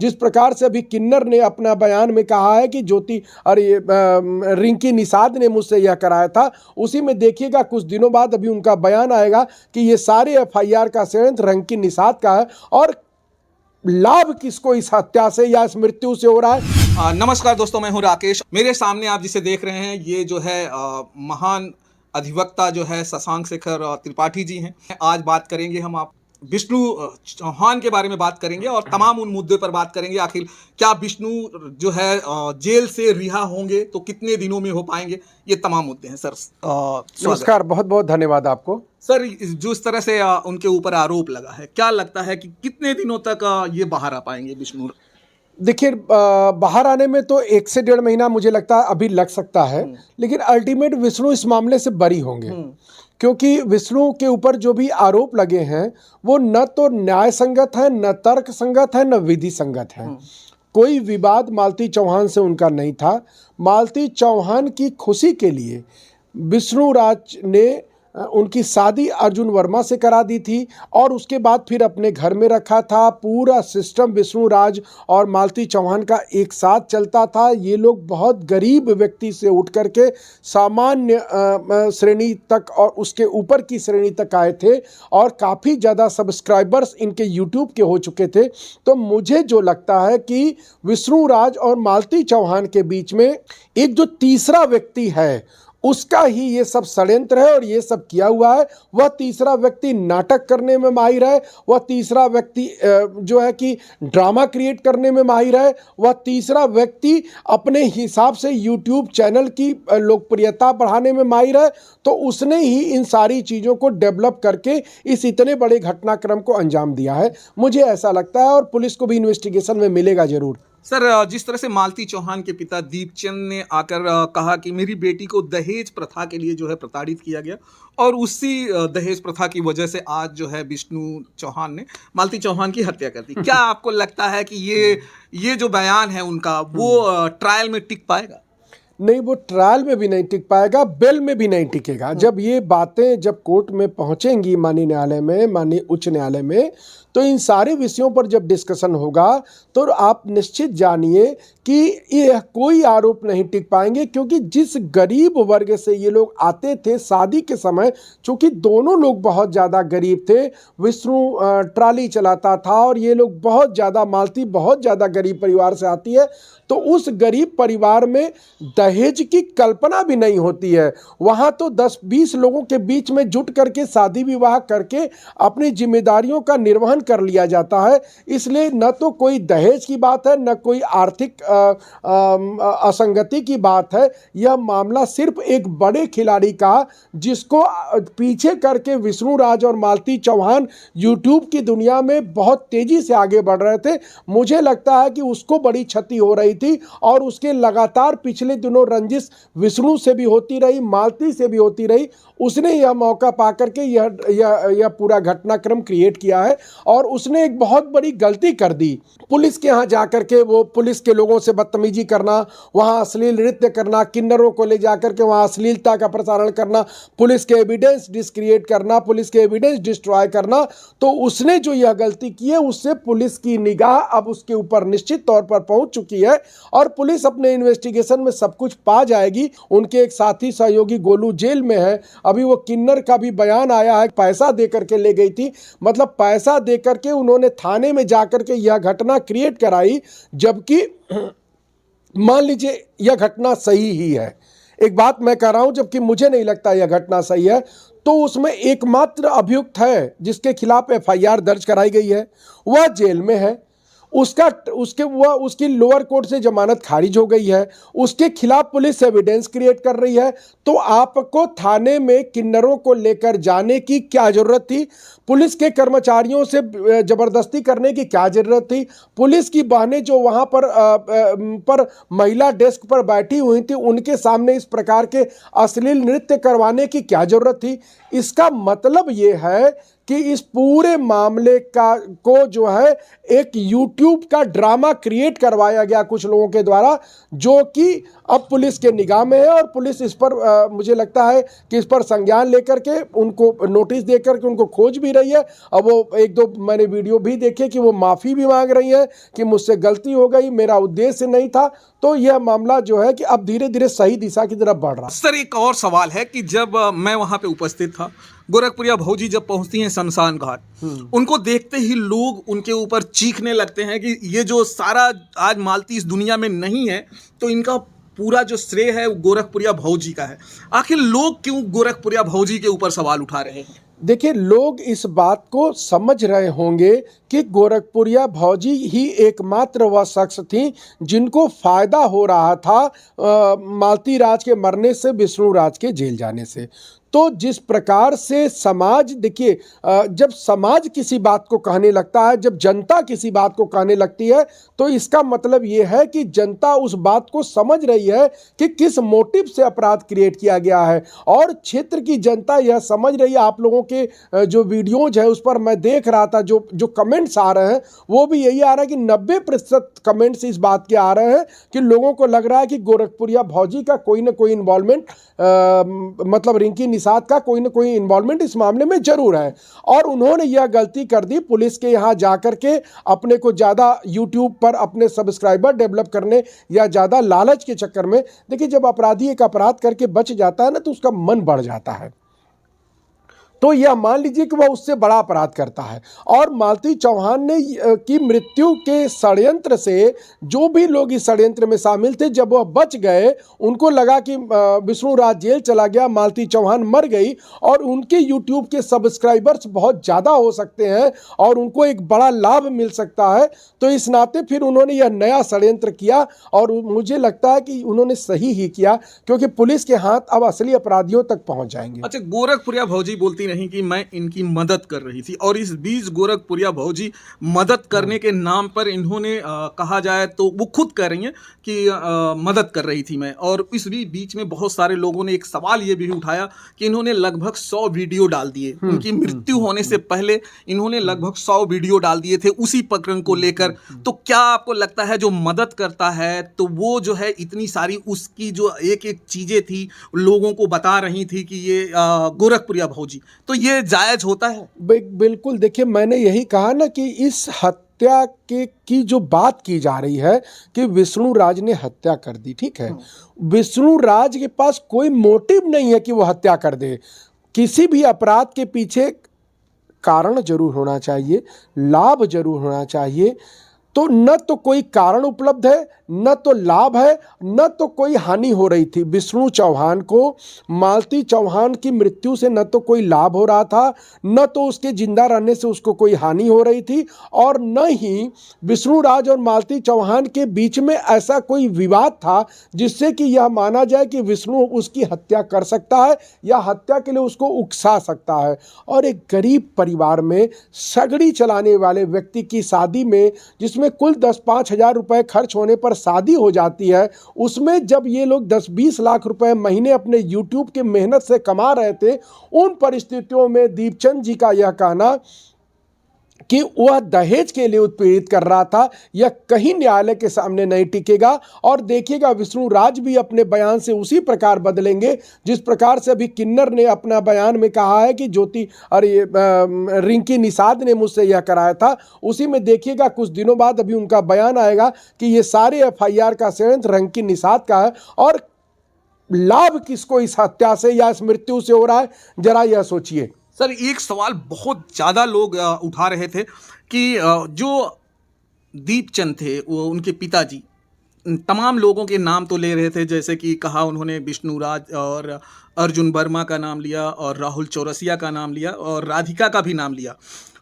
जिस प्रकार से अभी किन्नर ने अपना बयान में कहा है कि ज्योति और ये रिंकी निषाद ने मुझसे यह कराया था, उसी में देखिएगा कुछ दिनों बाद अभी उनका बयान आएगा कि ये सारे एफआईआर का षड्यंत्र रिंकी निषाद का है और लाभ किसको इस हत्या से या इस मृत्यु से हो रहा है। नमस्कार दोस्तों, मैं हूं राकेश। मेरे सामने आप जिसे देख रहे हैं ये जो है महान अधिवक्ता जो है शशांक शेखर त्रिपाठी जी हैं। आज बात करेंगे हम आप विष्णु चौहान के बारे में बात करेंगे और तमाम उन मुद्दों पर बात करेंगे। आखिर क्या विष्णु जो है जेल से रिहा होंगे तो कितने दिनों में हो पाएंगे, ये तमाम मुद्दे हैं। सर नमस्कार, बहुत बहुत धन्यवाद आपको। सर, जो इस तरह से उनके ऊपर आरोप लगा है, क्या लगता है कि कितने दिनों तक ये बाहर आ पाएंगे विष्णु? देखिए, बाहर आने में तो 1 से 1.5 महीना मुझे लगता है अभी लग सकता है, लेकिन अल्टीमेट विष्णु इस मामले से बरी होंगे, क्योंकि विष्णु के ऊपर जो भी आरोप लगे हैं वो न तो न्याय संगत है, न तर्क संगत है, न विधि संगत है। कोई विवाद मालती चौहान से उनका नहीं था। मालती चौहान की खुशी के लिए विष्णु राज ने उनकी शादी अर्जुन वर्मा से करा दी थी और उसके बाद फिर अपने घर में रखा था। पूरा सिस्टम विष्णु राज और मालती चौहान का एक साथ चलता था। ये लोग बहुत गरीब व्यक्ति से उठ करके सामान्य श्रेणी तक और उसके ऊपर की श्रेणी तक आए थे और काफ़ी ज़्यादा सब्सक्राइबर्स इनके यूट्यूब के हो चुके थे। तो मुझे जो लगता है कि विष्णु राज और मालती चौहान के बीच में एक जो तीसरा व्यक्ति है उसका ही ये सब षड्यंत्र है और ये सब किया हुआ है। वह तीसरा व्यक्ति नाटक करने में माहिर है, वह तीसरा व्यक्ति जो है कि ड्रामा क्रिएट करने में माहिर है, वह तीसरा व्यक्ति अपने हिसाब से यूट्यूब चैनल की लोकप्रियता बढ़ाने में माहिर है। तो उसने ही इन सारी चीज़ों को डेवलप करके इस इतने बड़े घटनाक्रम को अंजाम दिया है। मुझे ऐसा लगता है और पुलिस को भी इन्वेस्टिगेशन में मिलेगा जरूर। सर, जिस तरह से मालती चौहान के पिता दीपचंद ने आकर कहा कि मेरी बेटी को दहेज प्रथा के लिए जो है प्रताड़ित किया गया और उसी दहेज प्रथा की वजह से आज जो है विष्णु चौहान ने मालती चौहान की हत्या कर दी, क्या आपको लगता है कि ये जो बयान है उनका वो ट्रायल में टिक पाएगा? नहीं, वो ट्रायल में भी नहीं टिक पाएगा, बेल में भी नहीं टिकेगा। जब ये बातें जब कोर्ट में पहुंचेंगी, माननीय न्यायालय में, माननीय उच्च न्यायालय में, तो इन सारे विषयों पर जब डिस्कशन होगा तो आप निश्चित जानिए कि यह कोई आरोप नहीं टिक पाएंगे, क्योंकि जिस गरीब वर्ग से ये लोग आते थे शादी के समय, चूँकि दोनों लोग बहुत ज़्यादा गरीब थे। विष्णु ट्राली चलाता था और ये लोग बहुत ज़्यादा, मालती बहुत ज़्यादा गरीब परिवार से आती है। तो उस गरीब परिवार में दहेज की कल्पना भी नहीं होती है। वहाँ तो 10-20 लोगों के बीच में जुट करके शादी विवाह करके अपनी जिम्मेदारियों का निर्वहन कर लिया जाता है। इसलिए न तो कोई दहेज की बात है, न कोई आर्थिक असंगति की बात है। यह मामला सिर्फ एक बड़े खिलाड़ी का, जिसको पीछे करके विष्णु राज और मालती चौहान यूट्यूब की दुनिया में बहुत तेजी से आगे बढ़ रहे थे। मुझे लगता है कि उसको बड़ी क्षति हो रही थी और उसके लगातार पिछले दिनों रंजिश विष्णु से भी होती रही, मालती से भी होती रही। उसने यह मौका पाकर के यह पूरा घटनाक्रम क्रिएट किया है और उसने एक बहुत बड़ी गलती कर दी। पुलिस के यहाँ जाकर के वो पुलिस के लोगों से बदतमीजी करना, वहाँ अश्लील नृत्य करना, किन्नरों को ले जाकर के वहाँ अश्लीलता का प्रसारण करना, पुलिस के एविडेंस डिस्क्रिएट करना, पुलिस के एविडेंस डिस्ट्रॉय करना। तो उसने जो यह गलती की है उससे पुलिस की निगाह अब उसके ऊपर निश्चित तौर पर पहुंच चुकी है और पुलिस अपने इन्वेस्टिगेशन में सब कुछ पा जाएगी। उनके एक साथी सहयोगी गोलू जेल में है। अभी वो किन्नर का भी बयान आया है, पैसा दे करके ले गई थी, मतलब पैसा दे करके उन्होंने थाने में जाकर के यह घटना क्रिएट कराई, जबकि मान लीजिए यह घटना सही ही है। एक बात मैं कह रहा हूं, जबकि मुझे नहीं लगता यह घटना सही है, तो उसमें एकमात्र अभियुक्त है जिसके खिलाफ एफआईआर दर्ज कराई गई है, वह जेल में है। उसकी लोअर कोर्ट से जमानत खारिज हो गई है, उसके खिलाफ पुलिस एविडेंस क्रिएट कर रही है। तो आपको थाने में किन्नरों को लेकर जाने की क्या जरूरत थी? पुलिस के कर्मचारियों से जबरदस्ती करने की क्या जरूरत थी? पुलिस की बहनें जो वहां पर महिला डेस्क पर बैठी हुई थी, उनके सामने इस प्रकार के अश्लील नृत्य करवाने की क्या जरूरत थी? इसका मतलब ये है कि इस पूरे मामले को जो है एक यूट्यूब का ड्रामा क्रिएट करवाया गया कुछ लोगों के द्वारा, जो कि अब पुलिस के निगाह में है और पुलिस इस पर मुझे लगता है कि इस पर संज्ञान लेकर के उनको नोटिस देकर के उनको खोज भी रही है। अब वो एक दो मैंने वीडियो भी देखे कि वो माफ़ी भी मांग रही है कि मुझसे गलती हो गई, मेरा उद्देश्य नहीं था। तो यह मामला जो है कि अब धीरे धीरे सही दिशा की तरफ बढ़ रहा है। सर, एक और सवाल है कि जब मैं वहां पे उपस्थित था, गोरखपुरिया भौजी जब पहुंचती हैं शमशान घाट, उनको देखते ही लोग उनके ऊपर चीखने लगते हैं कि ये जो सारा आज मालती इस दुनिया में नहीं है, तो इनका पूरा जो श्रेय है वो गोरखपुरिया भौजी का है। आखिर लोग क्यों गोरखपुरिया भौजी के ऊपर सवाल उठा रहे हैं? देखिए, लोग इस बात को समझ रहे होंगे कि गोरखपुरिया भौजी ही एकमात्र वह शख्स थी जिनको फायदा हो रहा था मालती राज के मरने से, विष्णु राज के जेल जाने से। तो जिस प्रकार से समाज, देखिए जब समाज किसी बात को कहने लगता है, जब जनता किसी बात को कहने लगती है, तो इसका मतलब ये है कि जनता उस बात को समझ रही है कि किस मोटिव से अपराध क्रिएट किया गया है। और क्षेत्र की जनता यह समझ रही है। आप लोगों के जो वीडियोज है उस पर मैं देख रहा था, जो कमेंट्स आ रहे हैं वो भी यही आ रहा है कि 90% कमेंट्स इस बात के आ रहे हैं कि लोगों को लग रहा है कि गोरखपुरिया भौजी का कोई ना कोई इन्वॉल्वमेंट, मतलब रिंकी निषाद का कोई ना कोई इन्वॉल्वमेंट इस मामले में जरूर है। और उन्होंने यह गलती कर दी पुलिस के यहाँ जाकर के, अपने को ज़्यादा यूट्यूब पर अपने सब्सक्राइबर डेवलप करने या ज़्यादा लालच के चक्कर में। देखिए, जब अपराधी एक अपराध करके बच जाता है ना, तो उसका मन बढ़ जाता है। तो यह मान लीजिए कि वह उससे बड़ा अपराध करता है। और मालती चौहान ने की मृत्यु के षड्यंत्र से जो भी लोग इस षड्यंत्र में शामिल थे, जब वह बच गए, उनको लगा कि विष्णु राज जेल चला गया, मालती चौहान मर गई और उनके यूट्यूब के सब्सक्राइबर्स बहुत ज़्यादा हो सकते हैं और उनको एक बड़ा लाभ मिल सकता है। तो इस नाते फिर उन्होंने यह नया षड्यंत्र किया और मुझे लगता है कि उन्होंने सही ही किया, क्योंकि पुलिस के हाथ अब असली अपराधियों तक पहुंच जाएंगे। अच्छा, गोरखपुरिया भौजी बोलती नहीं कि मैं इनकी मदद कर रही थी, और इस बीच गोरखपुरिया भौजी मदद करने के नाम पर इन्होंने कहा जाए तो वो खुद कह रही हैं कि मदद कर रही थी मैं। और इस बीच में बहुत सारे लोगों ने एक सवाल ये भी उठाया कि इन्होंने लगभग 100 वीडियो डाल दिए उनकी मृत्यु होने से पहले। इन्होंने लगभग 100 वीडियो डाल दिए थे उसी प्रकरण को लेकर। तो क्या आपको लगता है जो मदद करता है तो वो जो है इतनी सारी उसकी जो एक एक चीजें थी लोगों को बता रही थी कि ये गोरखपुरिया भौजी, तो ये जायज होता है? बिल्कुल। देखिए, मैंने यही कहा ना कि इस हत्या की जो बात की जा रही है कि विष्णु राज ने हत्या कर दी, ठीक है। विष्णु राज के पास कोई मोटिव नहीं है कि वो हत्या कर दे। किसी भी अपराध के पीछे कारण जरूर होना चाहिए, लाभ जरूर होना चाहिए। तो न तो कोई कारण उपलब्ध है, न तो लाभ है, न तो कोई हानि हो रही थी। विष्णु चौहान को मालती चौहान की मृत्यु से न तो कोई लाभ हो रहा था, न तो उसके जिंदा रहने से उसको कोई हानि हो रही थी, और न ही विष्णु राज और मालती चौहान के बीच में ऐसा कोई विवाद था जिससे कि यह माना जाए कि विष्णु उसकी हत्या कर सकता है या हत्या के लिए उसको उकसा सकता है। और एक गरीब परिवार में सगड़ी चलाने वाले व्यक्ति की शादी में, जिसमें कुल 10-5 हज़ार रुपए खर्च होने पर शादी हो जाती है, उसमें जब ये लोग 10-20 लाख रुपए महीने अपने यूट्यूब के मेहनत से कमा रहे थे, उन परिस्थितियों में दीपचंद जी का यह कहना कि वह दहेज के लिए उत्पीड़ित कर रहा था, यह कहीं न्यायालय के सामने नहीं टिकेगा। और देखिएगा, विष्णु राज भी अपने बयान से उसी प्रकार बदलेंगे जिस प्रकार से अभी किन्नर ने अपना बयान में कहा है कि रिंकी निषाद ने मुझसे यह कराया था। उसी में देखिएगा कुछ दिनों बाद अभी उनका बयान आएगा कि ये सारे FIR का षड्यंत्र रिंकी निषाद का है। और लाभ किसको इस हत्या से या इस मृत्यु से हो रहा है, जरा यह सोचिए। सर, एक सवाल बहुत ज़्यादा लोग उठा रहे थे कि जो दीपचंद थे वो उनके पिताजी तमाम लोगों के नाम तो ले रहे थे, जैसे कि कहा उन्होंने विष्णु राज और अर्जुन वर्मा का नाम लिया और राहुल चौरसिया का नाम लिया और राधिका का भी नाम लिया।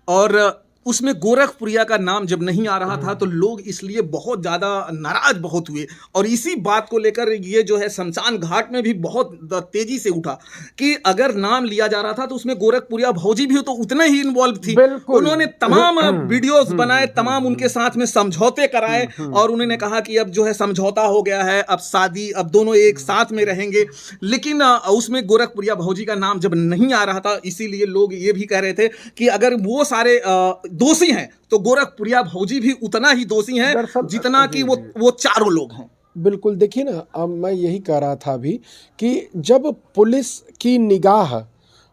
और उसमें गोरखपुरिया का नाम जब नहीं आ रहा था तो लोग इसलिए बहुत ज़्यादा नाराज बहुत हुए, और इसी बात को लेकर ये जो है शमशान घाट में भी बहुत तेजी से उठा कि अगर नाम लिया जा रहा था तो उसमें गोरखपुरिया भौजी भी हो तो उतने ही इन्वॉल्व थी। बिल्कुल। उन्होंने तमाम वीडियोस बनाए, तमाम उनके साथ में समझौते कराए, और उन्होंने कहा कि अब जो है समझौता हो गया है, अब शादी, अब दोनों एक साथ में रहेंगे। लेकिन उसमें गोरखपुरिया भौजी का नाम जब नहीं आ रहा था, इसीलिए लोग ये भी कह रहे थे कि अगर वो सारे दोषी हैं तो गोरखपुरिया भौजी भी उतना ही दोषी हैं दरअसल जितना कि वो चारों लोग हैं। बिल्कुल, देखिए ना, अब मैं यही कह रहा था अभी कि जब पुलिस की निगाह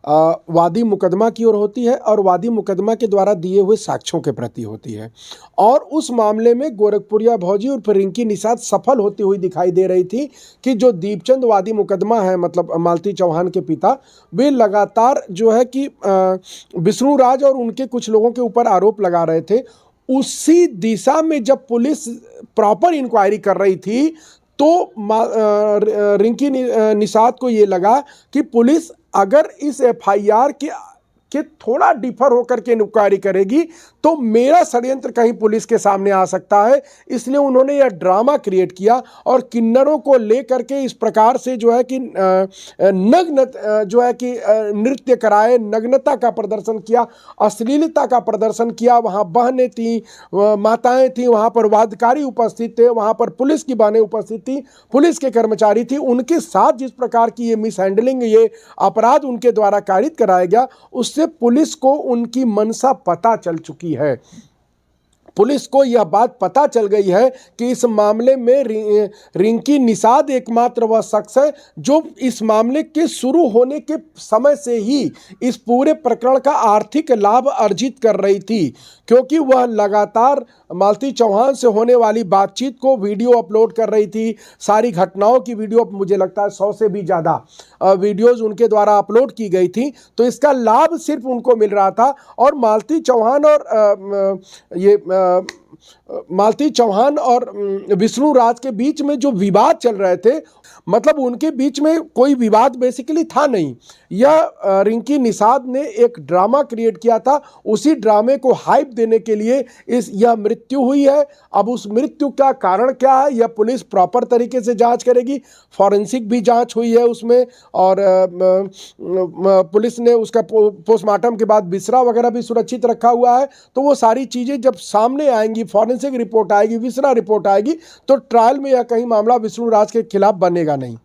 वादी मुकदमा की ओर होती है और वादी मुकदमा के द्वारा दिए हुए साक्ष्यों के प्रति होती है, और उस मामले में गोरखपुरिया भौजी और फिर रिंकी निषाद सफल होती हुई दिखाई दे रही थी कि जो दीपचंद वादी मुकदमा है, मतलब मालती चौहान के पिता, वे लगातार जो है कि विष्णु राज और उनके कुछ लोगों के ऊपर आरोप लगा रहे थे। उसी दिशा में जब पुलिस प्रॉपर इंक्वायरी कर रही थी तो रिंकी निषाद को ये लगा कि पुलिस अगर इस एफआईआर के थोड़ा डिफर होकर के इंक्वायरी करेगी तो मेरा षड्यंत्र कहीं पुलिस के सामने आ सकता है। इसलिए उन्होंने यह ड्रामा क्रिएट किया और किन्नरों को लेकर के इस प्रकार से जो है कि नग्न जो है कि नृत्य कराए, नग्नता का प्रदर्शन किया, अश्लीलता का प्रदर्शन किया। वहाँ बहनें थीं, माताएं थीं, वहाँ पर वादकारी उपस्थित थे, वहाँ पर पुलिस की बहनें उपस्थित थीं, पुलिस के कर्मचारी थी। उनके साथ जिस प्रकार की ये मिसहैंडलिंग, ये अपराध उनके द्वारा कारित कराया गया, उससे पुलिस को उनकी मंशा पता चल चुकी है। पुलिस को यह बात पता चल गई है कि इस मामले में रिंकी निषाद एकमात्र वह शख्स है जो इस मामले के शुरू होने के समय से ही इस पूरे प्रकरण का आर्थिक लाभ अर्जित कर रही थी, क्योंकि वह लगातार मालती चौहान से होने वाली बातचीत को वीडियो अपलोड कर रही थी। सारी घटनाओं की वीडियो, मुझे लगता है 100 से भी ज़्यादा वीडियोज़ उनके द्वारा अपलोड की गई थी, तो इसका लाभ सिर्फ उनको मिल रहा था। और मालती चौहान और विष्णु राज के बीच में जो विवाद चल रहे थे, मतलब उनके बीच में कोई विवाद बेसिकली था नहीं। यह रिंकी निषाद ने एक ड्रामा क्रिएट किया था। उसी ड्रामे को हाइप देने के लिए यह मृत्यु हुई है। अब उस मृत्यु का कारण क्या है, यह पुलिस प्रॉपर तरीके से जांच करेगी। फॉरेंसिक भी जांच हुई है उसमें, और पुलिस ने उसका पोस्टमार्टम के बाद विसरा वगैरह भी सुरक्षित रखा हुआ है। तो वो सारी चीज़ें जब सामने आएंगी, फॉरेंसिक रिपोर्ट आएगी, विसरा रिपोर्ट आएगी, तो ट्रायल में यह कहीं मामला विष्णु राज के खिलाफ बनेगा नहीं।